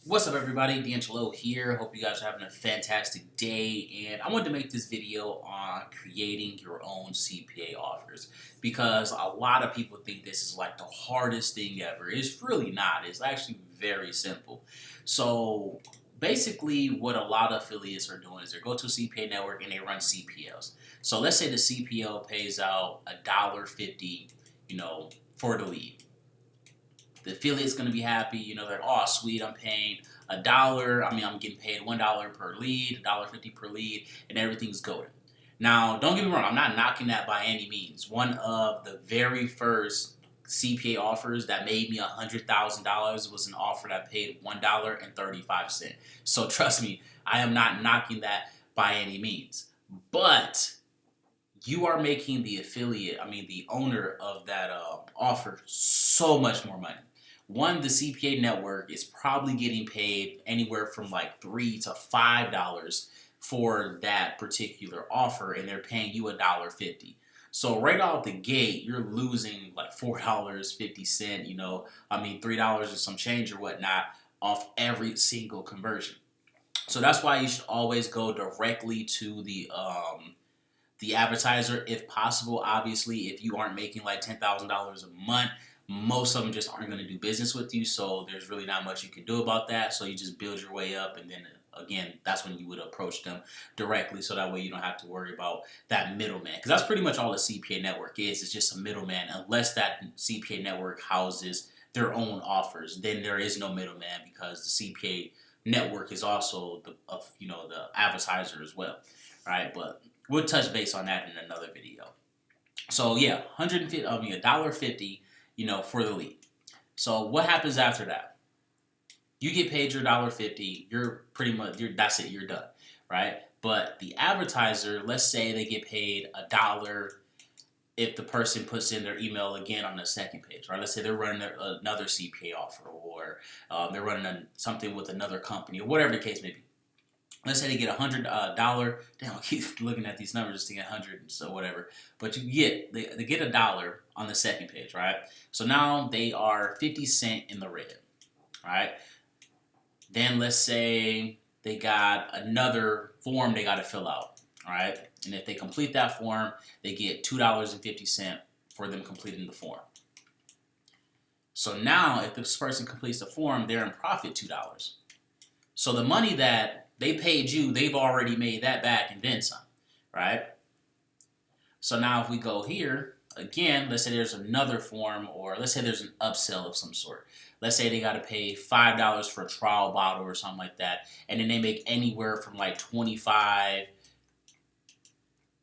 What's up, everybody? DeAngelo here. Hope you guys are having a fantastic day. And I wanted to make this video on creating your own CPA offers because a lot of people think this is like the hardest thing ever. It's really not. It's actually very simple. So basically, what a lot of affiliates are doing is they go to a CPA network and they run CPLs. So let's say the CPL pays out $1.50, for the lead. The affiliate's going to be happy. They're, oh, sweet, I'm paying $1. I'm getting paid $1 per lead, $1.50 per lead, and everything's going. Now, don't get me wrong, I'm not knocking that by any means. One of the very first CPA offers that made me $100,000 was an offer that paid $1.35. So trust me, I am not knocking that by any means. But you are making the the owner of that offer so much more money. One, the CPA network is probably getting paid anywhere from like $3 to $5 for that particular offer, and they're paying you $1.50. So right out the gate, you're losing like $4.50, $3 or some change or whatnot off every single conversion. So that's why you should always go directly to the advertiser if possible. Obviously, if you aren't making like $10,000 a month, most of them just aren't going to do business with you, so there's really not much you can do about that. So you just build your way up, and then again, that's when you would approach them directly, so that way you don't have to worry about that middleman, because that's pretty much all a CPA network is. It's just a middleman. Unless that CPA network houses their own offers, then there is no middleman, because the CPA network is also the advertiser as well, right? But we'll touch base on that in another video. So yeah, $1.50, for the lead. So what happens after that? You get paid your $1.50. That's it. You're done, right? But the advertiser, let's say they get paid $1 if the person puts in their email again on the second page, right? Let's say they're running another CPA offer, or they're running something with another company, or whatever the case may be. Let's say they get $100. Damn, I keep looking at these numbers just to get 100, so whatever. But they get $1 on the second page, right? So now they are 50 cents in the red, right? Then let's say they got another form they got to fill out, right? And if they complete that form, they get $2.50 for them completing the form. So now, if this person completes the form, they're in profit $2. So the money that they paid you, they've already made that back and then some, right? So now if we go here, again, let's say there's another form, or let's say there's an upsell of some sort. Let's say they got to pay $5 for a trial bottle or something like that, and then they make anywhere from like 25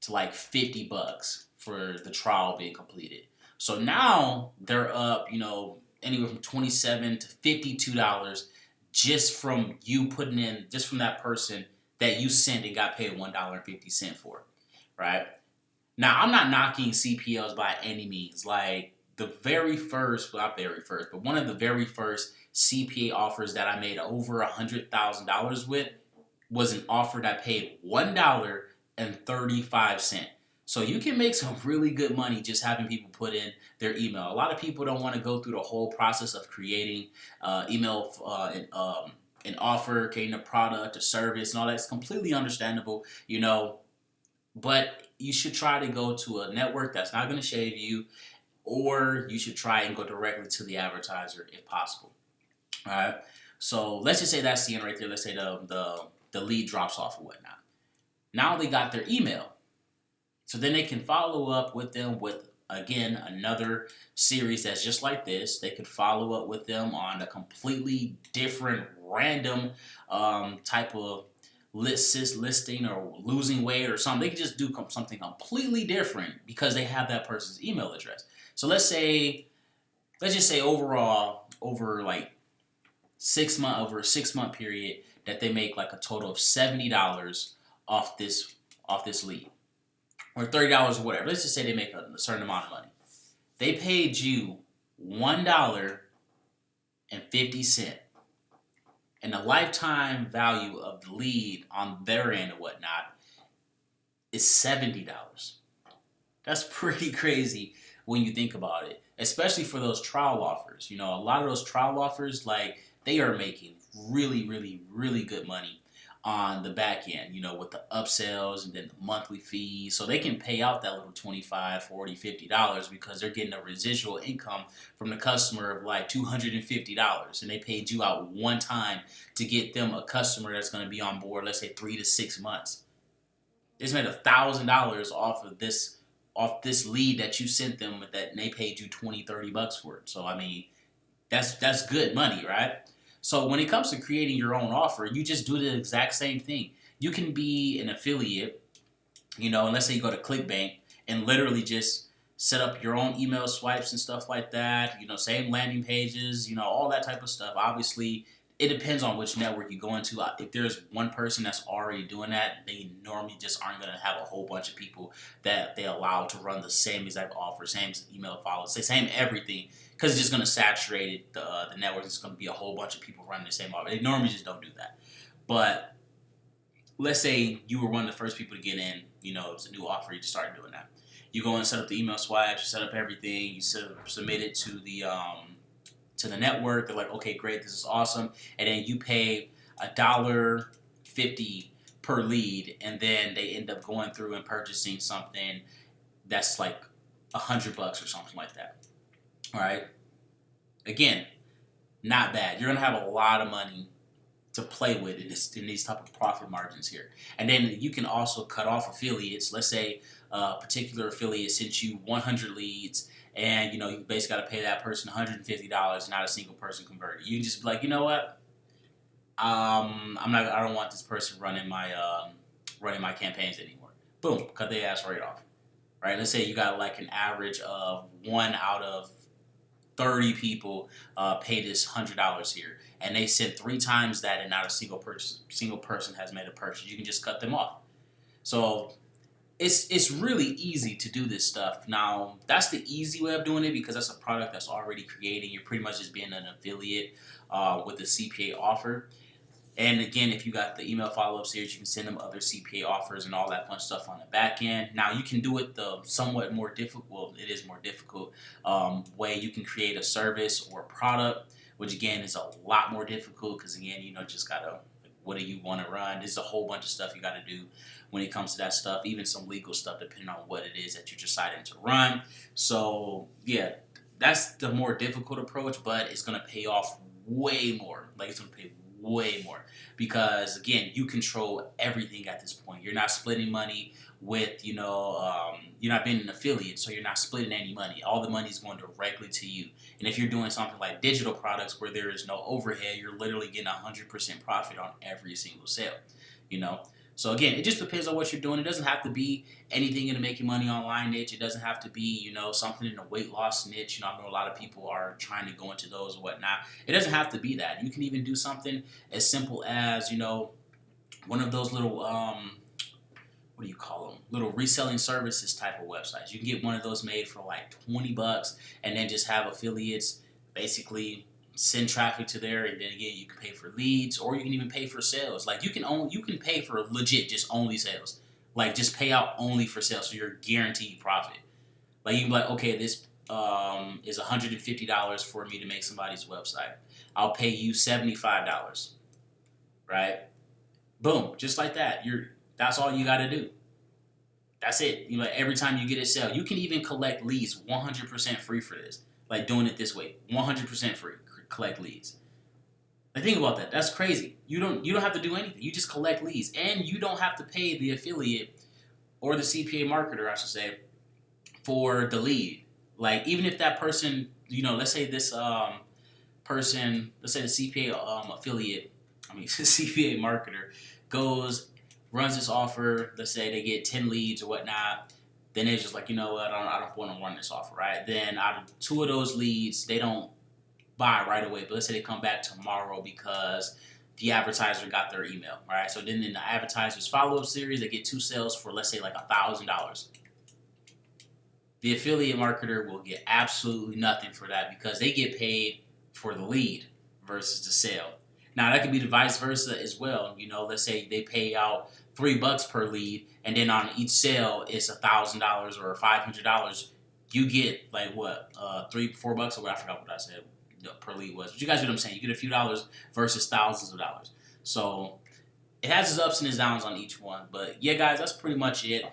to like $50 for the trial being completed. So now they're up, anywhere from $27 to $52 just from you putting in, just from that person that you sent and got paid $1.50 for, right? Now, I'm not knocking CPLs by any means. Like the very first, well, not very first, but one of the very first CPA offers that I made over $100,000 with was an offer that paid $1.35. So you can make some really good money just having people put in their email. A lot of people don't want to go through the whole process of creating an offer, creating a product, a service, and all that. It's completely understandable, but you should try to go to a network that's not going to shave you, or you should try and go directly to the advertiser if possible. All right. So let's just say that's the end right there. Let's say the lead drops off or whatnot. Now they got their email. So then they can follow up with them with, again, another series that's just like this. They could follow up with them on a completely different, random type of listing or losing weight or something. They could just do something completely different because they have that person's email address. So let's just say overall, over a 6 month period, that they make like a total of $70 off this lead. Or $30 or whatever. Let's just say they make a certain amount of money. They paid you $1.50, and the lifetime value of the lead on their end and whatnot is $70. That's pretty crazy when you think about it, especially for those trial offers. A lot of those trial offers, like, they are making really, really, really good money on the back end, with the upsells and then the monthly fees. So they can pay out that little 25, 40, $50 because they're getting a residual income from the customer of like $250. And they paid you out one time to get them a customer that's going to be on board, let's say 3 to 6 months. They just made $1,000 off this lead that you sent them and they paid you 20, $30 for it. So I mean, that's good money, right? So when it comes to creating your own offer, you just do the exact same thing. You can be an affiliate, and let's say you go to ClickBank and literally just set up your own email swipes and stuff like that, same landing pages, all that type of stuff. Obviously, it depends on which network you go into. If there's one person that's already doing that, they normally just aren't going to have a whole bunch of people that they allow to run the same exact offer, same email followers, same everything, because it's just going to saturate the network. It's going to be a whole bunch of people running the same offer. They normally just don't do that. But let's say you were one of the first people to get in, it's a new offer, you just started doing that. You go and set up the email swipes, you set up everything, you submit it to the network. They're like, okay, great, this is awesome. And then you pay $1.50 per lead, and then they end up going through and purchasing something that's like $100 or something like that. All right. Again, not bad. You're gonna have a lot of money to play with in these type of profit margins here. And then you can also cut off affiliates. Let's say a particular affiliate sent you 100 leads, and you basically got to pay that person $150, not a single person converted. You can just be like, you know what? I don't want this person running my campaigns anymore. Boom, cut their ass right off. Right? Let's say you got like an average of 1 out of 30 people pay this $100 here, and they sent 3 times that, and not a single person has made a purchase. You can just cut them off. So it's really easy to do this stuff. Now, that's the easy way of doing it because that's a product that's already created. You're pretty much just being an affiliate with a CPA offer. And again, if you got the email follow-up series, you can send them other CPA offers and all that fun stuff on the back end. Now, you can do it the somewhat more difficult, well, it is more difficult, way. You can create a service or a product, which again is a lot more difficult because again, just gotta, what do you want to run? There's a whole bunch of stuff you got to do when it comes to that stuff, even some legal stuff depending on what it is that you're deciding to run. So yeah, that's the more difficult approach, but it's going to pay off way more. Like, it's going to pay way more because again, you control everything at this point. You're not splitting money with, you're not being an affiliate, so you're not splitting any money. All the money is going directly to you. And if you're doing something like digital products where there is no overhead, you're literally getting 100% profit on every single sale, So again, it just depends on what you're doing. It doesn't have to be anything in the making money online niche. It doesn't have to be, something in the weight loss niche. I know a lot of people are trying to go into those or whatnot. It doesn't have to be that. You can even do something as simple as, one of those little, what do you call them? Little reselling services type of websites. You can get one of those made for like $20 and then just have affiliates basically send traffic to there, and then again you can pay for leads, or you can even pay for sales. Like you can pay for legit just only sales. Like just pay out only for sales, so you're guaranteed profit. Like you can be like, okay, this is $150 for me to make somebody's website. I'll pay you $75. Right? Boom, just like that. That's all you got to do. That's it. Every time you get a sale, you can even collect leads 100% free for this. Like doing it this way, 100% free. Collect leads. Like, think about that. That's crazy. You don't have to do anything. You just collect leads, and you don't have to pay the affiliate or the CPA marketer, I should say, for the lead. Like, even if that person, let's say this person, let's say the CPA affiliate, CPA marketer runs this offer. Let's say they get 10 leads or whatnot. Then they're just like, you know what? I don't want to run this offer, right? Then out of 2 of those leads, they don't buy right away, but let's say they come back tomorrow because the advertiser got their email, right? So then in the advertiser's follow-up series, they get 2 sales for, let's say, like $1,000. The affiliate marketer will get absolutely nothing for that because they get paid for the lead versus the sale. Now that could be the vice versa as well. Let's say they pay out $3 per lead, and then on each sale it's $1,000 or $500. You get like what, $3-4 or what? I forgot what I said. per lead was. But you guys know what I'm saying. You get a few dollars versus thousands of dollars. So it has its ups and its downs on each one. But yeah, guys, that's pretty much it.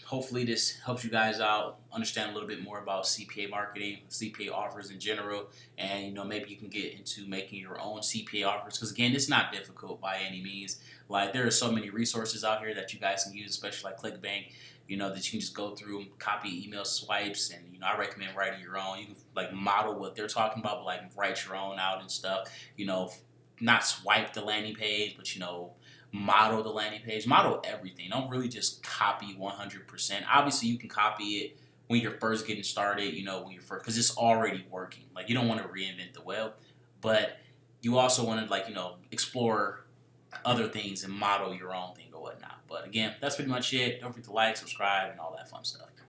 Hopefully this helps you guys out, understand a little bit more about CPA marketing, CPA offers in general, and maybe you can get into making your own CPA offers. Because again, it's not difficult by any means. Like there are so many resources out here that you guys can use, especially like ClickBank. That you can just go through, copy email swipes, and I recommend writing your own. You can like model what they're talking about, but like write your own out and stuff. Not swipe the landing page, but model the landing page, model everything. Don't really just copy 100%. Obviously, you can copy it when you're first getting started. When you're first, because it's already working. Like you don't want to reinvent the web, but you also want to explore other things and model your own thing or whatnot. But again, that's pretty much it. Don't forget to like, subscribe, and all that fun stuff.